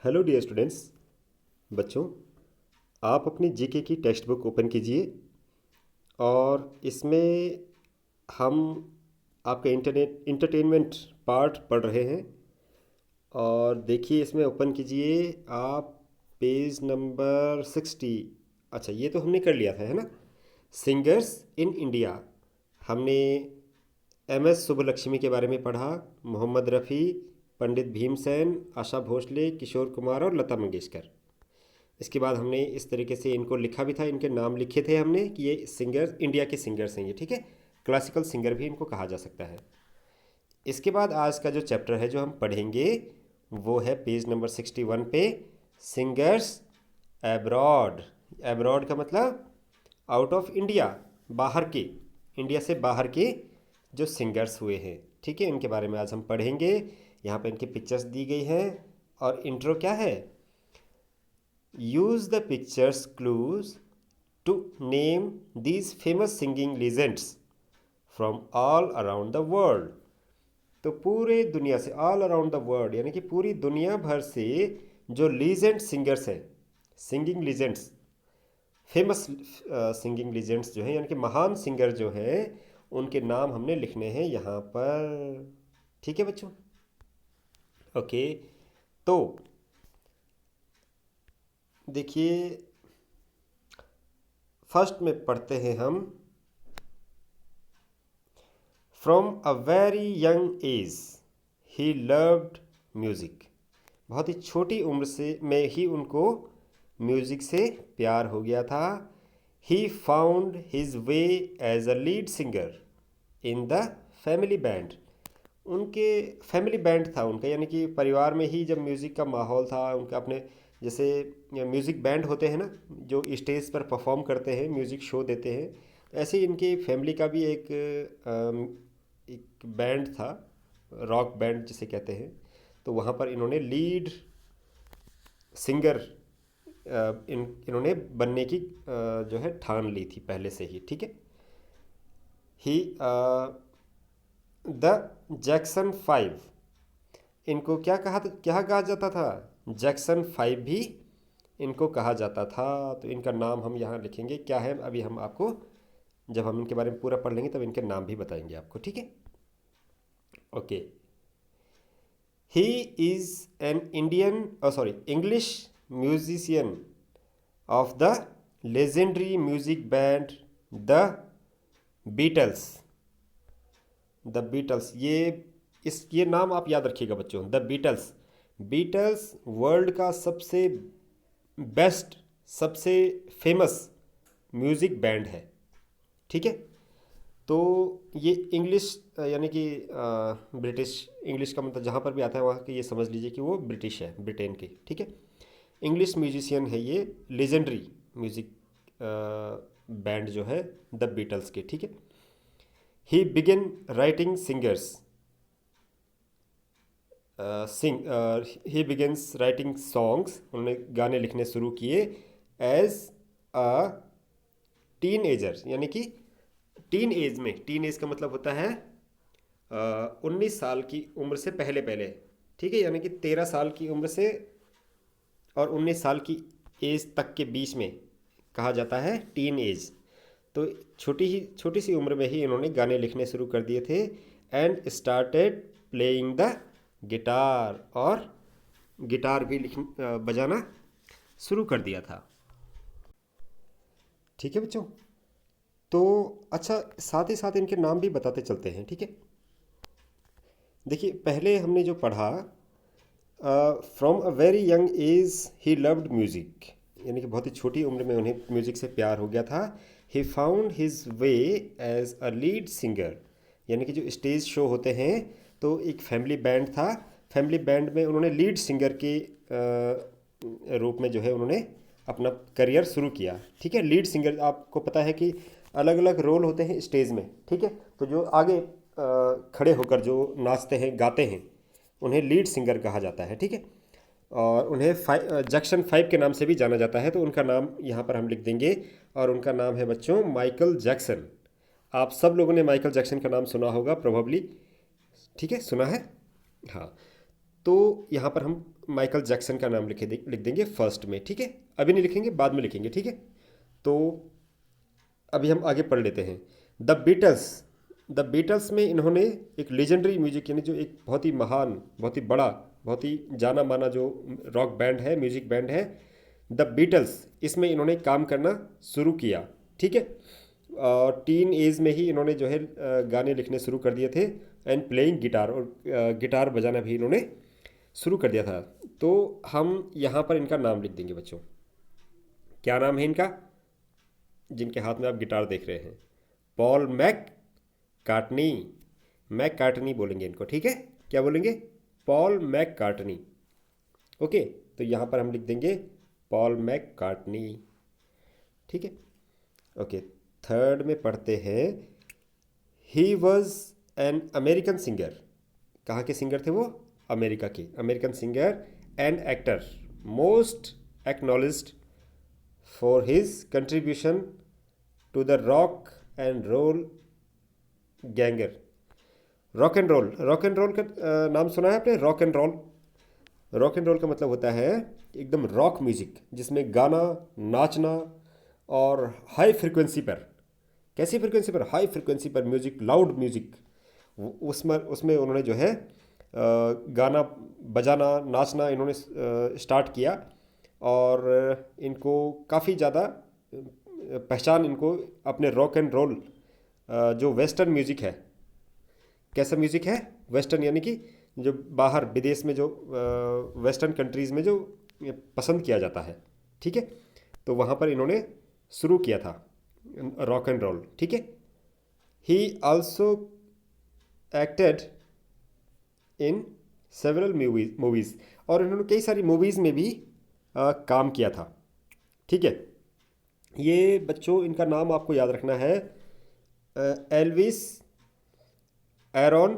Hello dear students. बच्चों, आप अपनी जीके की टेक्स्ट बुक ओपन कीजिए और इसमें हम आपका इंटरनेट इंटरटेनमेंट पार्ट पढ़ रहे हैं। और देखिए, इसमें ओपन कीजिए आप पेज नंबर 60। अच्छा, ये तो हमने कर लिया था, है ना। Singers in India. हमने एम एस सुब्बलक्ष्मी के बारे में पढ़ा, मोहम्मद रफ़ी, पंडित भीमसेन, आशा भोसले, किशोर कुमार और लता मंगेशकर। इसके बाद हमने इस तरीके से इनको लिखा भी था, इनके नाम लिखे थे हमने कि ये सिंगर इंडिया के सिंगर्स हैं ये, ठीक है। क्लासिकल सिंगर भी इनको कहा जा सकता है। इसके बाद आज का जो चैप्टर है जो हम पढ़ेंगे वो है पेज नंबर 61 पे, सिंगर्स एब्रॉड। एब्रॉड का मतलब आउट ऑफ इंडिया, बाहर के, इंडिया से बाहर के जो सिंगर्स हुए हैं, ठीक है, इनके बारे में आज हम पढ़ेंगे। यहाँ पे इनकी पिक्चर्स दी गई हैं और इंट्रो क्या है। use the pictures clues to name these famous singing legends from all around the world। तो पूरे दुनिया से, ऑल अराउंड द वर्ल्ड यानी कि पूरी दुनिया भर से जो लीजेंड सिंगर्स हैं, singing legends, famous singing legends जो हैं यानी कि महान सिंगर जो हैं, उनके नाम हमने लिखने हैं यहाँ पर, ठीक है बच्चों। ओके, तो देखिए, फर्स्ट में पढ़ते हैं हम। From a very young age he loved music. बहुत ही छोटी उम्र से में ही उनको म्यूज़िक से प्यार हो गया था। He found his way as a lead singer in the family band. उनके फैमिली बैंड था उनका, यानी कि परिवार में ही जब म्यूज़िक का माहौल था उनका, अपने जैसे म्यूज़िक बैंड होते हैं ना जो स्टेज पर परफॉर्म करते हैं, म्यूज़िक शो देते हैं, तो ऐसे ही इनकी फैमिली का भी एक बैंड था, रॉक बैंड जिसे कहते हैं। तो वहाँ पर इन्होंने लीड सिंगर इन्होंने बनने की जो है ठान ली थी पहले से ही, ठीक है। ही द जैक्सन 5, इनको क्या कहा जाता था, जैक्सन 5 भी इनको कहा जाता था। तो इनका नाम हम यहाँ लिखेंगे, क्या है अभी हम आपको, जब हम इनके बारे में पूरा पढ़ लेंगे तब इनके नाम भी बताएंगे आपको, ठीक है। Okay, he is an Indian sorry English musician of the legendary music band the Beatles. The Beatles, ये नाम आप याद रखिएगा बच्चों, द बीटल्स। बीटल्स वर्ल्ड का सबसे बेस्ट, सबसे फेमस म्यूज़िक बैंड है, ठीक है। तो ये इंग्लिश यानी कि ब्रिटिश, इंग्लिश का मतलब जहाँ पर भी आता है वहाँ की ये समझ लीजिए कि वो ब्रिटिश है, ब्रिटेन की, ठीक है। इंग्लिश म्यूजिशियन है ये, लेजेंडरी म्यूज़िक बैंड जो है द बीटल्स के, ठीक है। ही बिगिन राइटिंग सिंगर्स ही बिगिन्स राइटिंग सॉन्ग्स, उन्होंने गाने लिखने शुरू किए एज अ टीन एजर, यानी कि टीन एज में, टीन एज का मतलब होता है 19 साल की उम्र से पहले पहले, ठीक है, यानी कि 13 साल की उम्र से और 19 साल की एज तक के बीच में कहा जाता है टीन एज। तो छोटी सी उम्र में ही इन्होंने गाने लिखने शुरू कर दिए थे। And started playing the guitar, और गिटार भी बजाना शुरू कर दिया था, ठीक है बच्चों। तो अच्छा, साथ ही साथ इनके नाम भी बताते चलते हैं, ठीक है। देखिए, पहले हमने जो पढ़ा, from a very young age he loved music, यानी कि बहुत ही छोटी उम्र में उन्हें म्यूज़िक से प्यार हो गया था। He found his way as a lead singer, यानी कि जो स्टेज शो होते हैं, तो एक फैमिली बैंड था, फैमिली बैंड में उन्होंने लीड सिंगर के रूप में जो है उन्होंने अपना करियर शुरू किया, ठीक है। लीड सिंगर, आपको पता है कि अलग अलग रोल होते हैं स्टेज में, ठीक है। तो जो आगे खड़े होकर जो नाचते हैं, गाते हैं, उन्हें लीड सिंगर कहा जाता है, ठीक है। और उन्हें जैक्सन 5 के नाम से भी जाना जाता है, तो उनका नाम यहाँ पर हम लिख देंगे, और उनका नाम है बच्चों माइकल जैक्सन। आप सब लोगों ने माइकल जैक्सन का नाम सुना होगा प्रोबेबली, ठीक है, सुना है, हाँ। तो यहाँ पर हम माइकल जैक्सन का नाम लिख देंगे फर्स्ट में, ठीक है। अभी नहीं लिखेंगे, बाद में लिखेंगे, ठीक है। तो अभी हम आगे पढ़ लेते हैं। द बीटल्स में इन्होंने एक लेजेंडरी म्यूजिक, यानी जो एक बहुत ही महान, बहुत ही बड़ा, बहुत ही जाना माना जो रॉक बैंड है, म्यूजिक बैंड है द बीटल्स, इसमें इन्होंने काम करना शुरू किया, ठीक है। और टीन एज में ही इन्होंने जो है गाने लिखने शुरू कर दिए थे, एंड प्लेइंग गिटार, और गिटार बजाना भी इन्होंने शुरू कर दिया था। तो हम यहाँ पर इनका नाम लिख देंगे बच्चों। क्या नाम है इनका, जिनके हाथ में आप गिटार देख रहे हैं? Paul McCartney. मैककार्टनी बोलेंगे इनको, ठीक है। क्या बोलेंगे? Paul McCartney. ओके, तो यहाँ पर हम लिख देंगे पॉल मैककार्टनी, ठीक है। ओके, थर्ड में पढ़ते हैं। He was an American singer. कहाँ के सिंगर थे वो? अमेरिका के। American singer and actor, most acknowledged for his contribution to the rock and roll genre. Rock and roll का नाम सुना है आपने? Rock and roll. Rock and roll का मतलब होता है एकदम रॉक म्यूजिक, जिसमें गाना, नाचना और हाई फ्रिक्वेंसी पर। कैसी फ्रिक्वेंसी पर? हाई फ्रिक्वेंसी पर म्यूजिक, लाउड म्यूजिक। उसमें उसमें उन्होंने जो है गाना बजाना, नाचना इन्होंने स्टार्ट किया, और इनको काफ़ी ज़्यादा पहचान इनको अपने रॉक एंड रोल जो वेस्टर्न म्यूजिक है। कैसा म्यूजिक है? वेस्टर्न, यानी कि जो बाहर विदेश में जो वेस्टर्न कंट्रीज़ में जो पसंद किया जाता है, ठीक है। तो वहाँ पर इन्होंने शुरू किया था रॉक एंड रोल, ठीक है। ही also acted in several movies, और इन्होंने कई सारी मूवीज़ में भी काम किया था, ठीक है। ये बच्चों, इनका नाम आपको याद रखना है, Elvis Aaron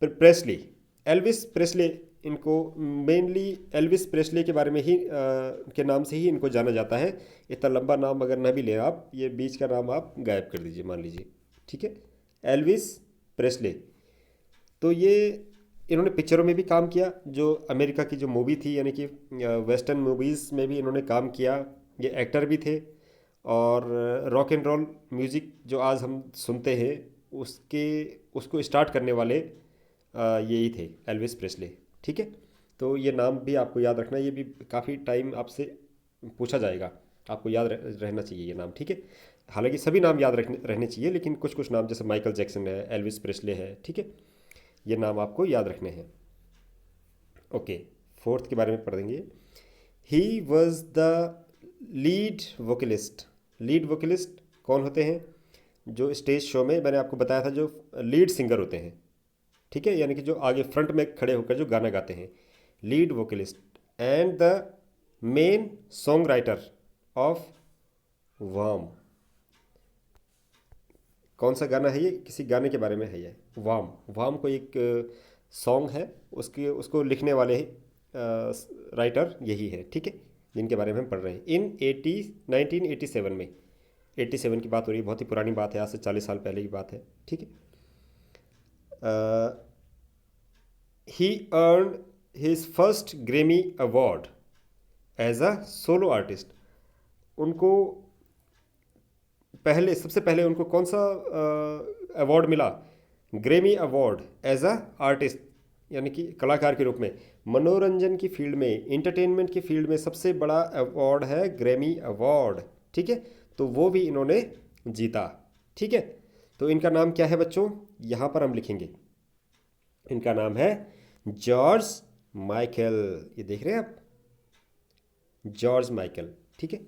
Presley. Elvis Presley, इनको मेनली एल्विस प्रेस्ले के बारे में ही के नाम से ही इनको जाना जाता है। इतना लंबा नाम अगर ना भी लें आप, ये बीच का नाम आप गायब कर दीजिए, मान लीजिए, ठीक है। Elvis Presley. तो ये इन्होंने पिक्चरों में भी काम किया, जो अमेरिका की जो मूवी थी, यानी कि वेस्टर्न मूवीज़ में भी इन्होंने काम किया। ये एक्टर भी थे, और रॉक एंड रोल म्यूज़िक जो आज हम सुनते हैं, उसके उसको स्टार्ट करने वाले यही थे, एल्विस प्रेस्ले, ठीक है। तो ये नाम भी आपको याद रखना, ये भी काफ़ी टाइम आपसे पूछा जाएगा, आपको याद रहना चाहिए ये नाम, ठीक है। हालांकि सभी नाम याद रहने चाहिए, लेकिन कुछ कुछ नाम, जैसे माइकल जैक्सन है, एल्विस प्रेस्ले है, ठीक है, ये नाम आपको याद रखने हैं। ओके, फोर्थ के बारे में पढ़ देंगे। He was the lead vocalist. Lead vocalist कौन होते हैं? जो स्टेज शो में मैंने आपको बताया था, जो लीड सिंगर होते हैं, ठीक है, यानी कि जो आगे फ्रंट में खड़े होकर जो गाना गाते हैं, lead vocalist, and the main song writer of वाम। कौन सा गाना है ये? किसी गाने के बारे में है ये, वाम। वाम को एक सॉन्ग है, उसके उसको लिखने वाले राइटर यही है, ठीक है, जिनके बारे में हम पढ़ रहे हैं। इन 1987 में, 87 की बात हो रही है, बहुत ही पुरानी बात है, आज से 40 साल पहले की बात है, ठीक है। He earn his first Grammy award as a solo artist. उनको सबसे पहले उनको कौन सा अवार्ड मिला? Grammy award as a artist, यानी कि कलाकार के रूप में। मनोरंजन की फील्ड में, इंटरटेनमेंट की फील्ड में सबसे बड़ा अवार्ड है ग्रेमी अवार्ड, ठीक है। तो वो भी इन्होंने जीता, ठीक है। तो इनका नाम क्या है बच्चों? यहाँ पर हम लिखेंगे, इनका नाम है जॉर्ज माइकल। ये देख रहे हैं आप, जॉर्ज माइकल, ठीक है।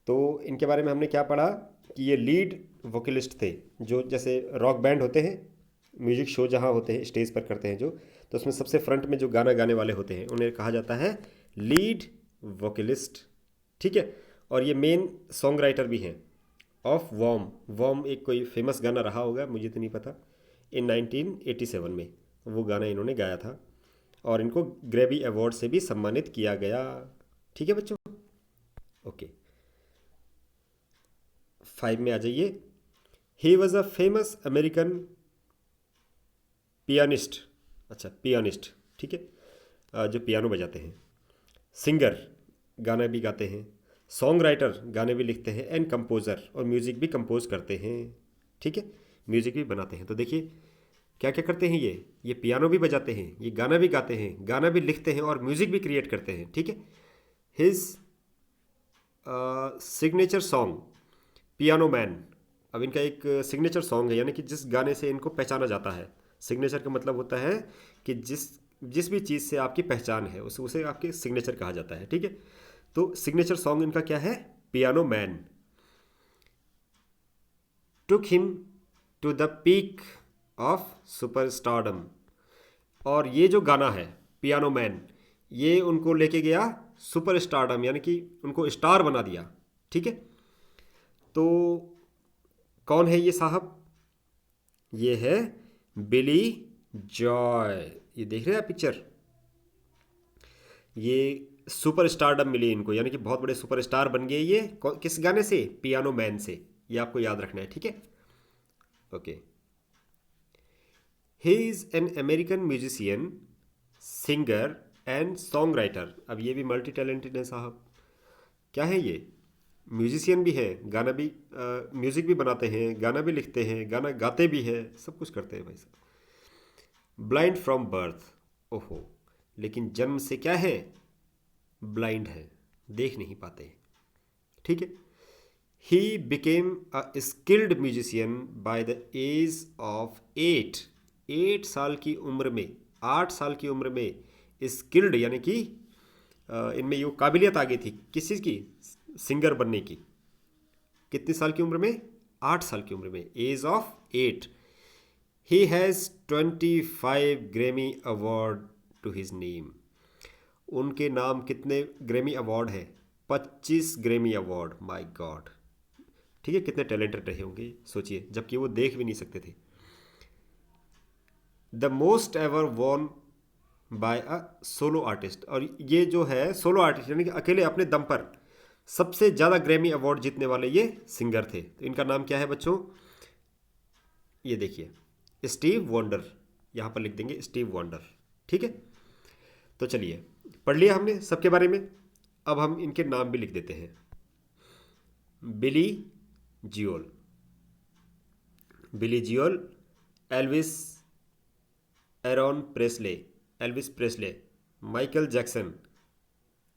तो इनके बारे में हमने क्या पढ़ा कि ये लीड वोकलिस्ट थे, जो जैसे रॉक बैंड होते हैं, म्यूजिक शो जहाँ होते हैं, स्टेज पर करते हैं जो, तो उसमें सबसे फ्रंट में जो गाना गाने वाले होते हैं, उन्हें कहा जाता है लीड वोकलिस्ट, ठीक है। और ये मेन सॉन्ग राइटर भी हैं ऑफ वॉम। वॉम एक कोई फेमस गाना रहा होगा, मुझे तो नहीं पता। इन 1987 में वो गाना इन्होंने गाया था, और इनको ग्रेमी अवार्ड से भी सम्मानित किया गया, ठीक है बच्चों। ओके, 5 में आ जाइए। He was a famous American pianist. अच्छा, पियानिस्ट, ठीक है। जो पियानो बजाते हैं। सिंगर गाना भी गाते हैं, सॉन्ग राइटर गाने भी लिखते हैं, एंड कंपोज़र और म्यूज़िक भी कंपोज करते हैं। ठीक है, म्यूज़िक भी बनाते हैं। तो देखिए क्या क्या करते हैं ये पियानो भी बजाते हैं, ये गाना भी गाते हैं, गाना भी लिखते हैं और म्यूज़िक भी क्रिएट करते हैं। ठीक है, his signature song piano man. अब इनका एक सिग्नेचर सॉन्ग है, यानी कि जिस गाने से इनको पहचाना जाता है। सिग्नेचर का मतलब होता है कि जिस जिस भी चीज़ से आपकी पहचान है उसे आपके सिग्नेचर कहा जाता है। ठीक है, तो सिग्नेचर सॉन्ग इनका क्या है? Piano Man. Took him to the peak of superstardom. और ये जो गाना है पियानो मैन, ये उनको लेके गया सुपरस्टारडम, यानी कि उनको स्टार बना दिया। ठीक है, तो कौन है ये साहब? ये है बिली जॉय। ये देख रहे हैं आप पिक्चर? ये सुपर स्टारडम मिली इनको, यानी कि बहुत बड़े सुपरस्टार बन गए ये। किस गाने से? पियानो मैन से। ये आपको याद रखना है। ठीक है, okay. He is an American musician, singer and song writer. अब ये भी मल्टी टैलेंटेड है साहब। क्या है ये? म्यूजिशियन भी है, गाना भी म्यूज़िक भी बनाते हैं, गाना भी लिखते हैं, गाना गाते भी हैं, सब कुछ करते हैं भाई साहब। Blind from birth. ओहो, लेकिन जन्म से क्या है? ब्लाइंड है, देख नहीं पाते। ठीक है, he became a skilled musician by the age of 8 साल की उम्र में, 8 साल की उम्र में स्किल्ड, यानी कि इनमें ये काबिलियत आ गई थी किस चीज़ की? सिंगर बनने की। कितनी साल की उम्र में? 8 साल की उम्र में, age of 8। He has 25 Grammy award to his name. उनके नाम कितने ग्रैमी अवार्ड है? 25 ग्रैमी अवार्ड। My God. ठीक है, कितने टैलेंटेड रहे होंगे सोचिए, जबकि वो देख भी नहीं सकते थे। The most ever won by a solo artist. और ये जो है सोलो आर्टिस्ट, यानी कि अकेले अपने दम पर सबसे ज़्यादा ग्रैमी अवार्ड जीतने वाले ये सिंगर थे। तो इनका नाम क्या है बच्चों? ये देखिए, स्टीव वंडर। यहाँ पर लिख देंगे स्टीव वंडर। ठीक है, तो चलिए पढ़ लिया हमने सबके बारे में। अब हम इनके नाम भी लिख देते हैं। Billy Joel, Billy Joel, Elvis Aaron Presley, Elvis Presley, Michael Jackson,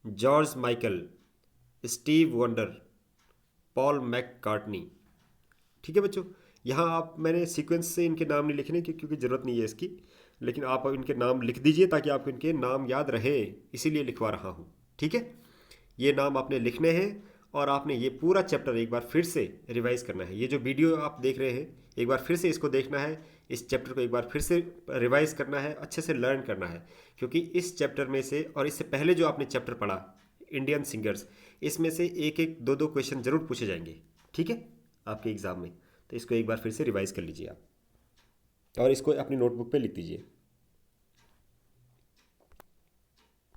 George Michael, Stevie Wonder, Paul McCartney. ठीक है बच्चों, यहाँ आप मैंने सीक्वेंस से इनके नाम नहीं लिखने की क्योंकि ज़रूरत नहीं है इसकी, लेकिन आप इनके नाम लिख दीजिए ताकि आपको इनके नाम याद रहे, इसीलिए लिखवा रहा हूँ। ठीक है, ये नाम आपने लिखने हैं और आपने ये पूरा चैप्टर एक बार फिर से रिवाइज करना है। ये जो वीडियो आप देख रहे हैं एक बार फिर से इसको देखना है, इस चैप्टर को एक बार फिर से रिवाइज करना है, अच्छे से लर्न करना है, क्योंकि इस चैप्टर में से और इससे पहले जो आपने चैप्टर पढ़ा इंडियन सिंगर्स, इसमें से एक एक दो दो क्वेश्चन जरूर पूछे जाएंगे। ठीक है, आपके एग्ज़ाम में। तो इसको एक बार फिर से रिवाइज कर लीजिए आप और इसको अपनी नोटबुक पे लिख दीजिए।